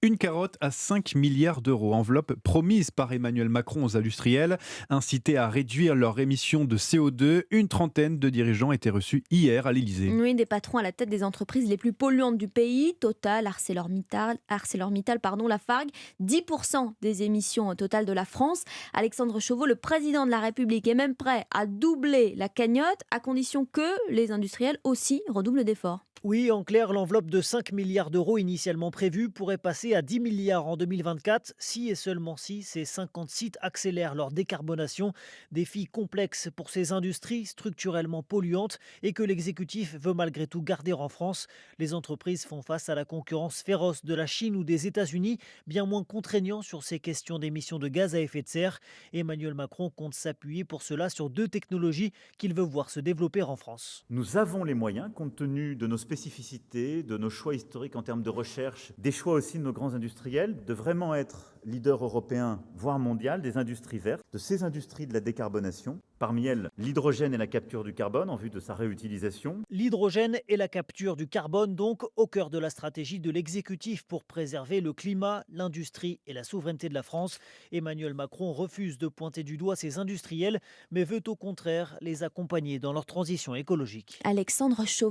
Une carotte à 5 milliards d'euros, enveloppe promise par Emmanuel Macron aux industriels, incités à réduire leurs émissions de CO2. Une trentaine de dirigeants étaient reçus hier à l'Elysée. Oui, des patrons à la tête des entreprises les plus polluantes du pays, Total, ArcelorMittal, pardon, Lafargue, 10% des émissions totales de la France. Alexandre Chauveau, le président de la République, est même prêt à doubler la cagnotte à condition que les industriels aussi redoublent d'efforts. Oui, en clair, l'enveloppe de 5 milliards d'euros initialement prévue pourrait passer à 10 milliards en 2024 si et seulement si ces 50 sites accélèrent leur décarbonation. Défi complexe pour ces industries structurellement polluantes et que l'exécutif veut malgré tout garder en France. Les entreprises font face à la concurrence féroce de la Chine ou des États-Unis, bien moins contraignants sur ces questions d'émissions de gaz à effet de serre. Emmanuel Macron compte s'appuyer pour cela sur deux technologies qu'il veut voir se développer en France. Nous avons les moyens, compte tenu de nos spécificités, de nos choix historiques en termes de recherche, des choix aussi de nos grands industriels, de vraiment être leader européen, voire mondial, des industries vertes, de ces industries de la décarbonation. Parmi elles, l'hydrogène et la capture du carbone en vue de sa réutilisation. L'hydrogène et la capture du carbone, donc, au cœur de la stratégie de l'exécutif pour préserver le climat, l'industrie et la souveraineté de la France. Emmanuel Macron refuse de pointer du doigt ces industriels, mais veut au contraire les accompagner dans leur transition écologique. Alexandre Chauveau.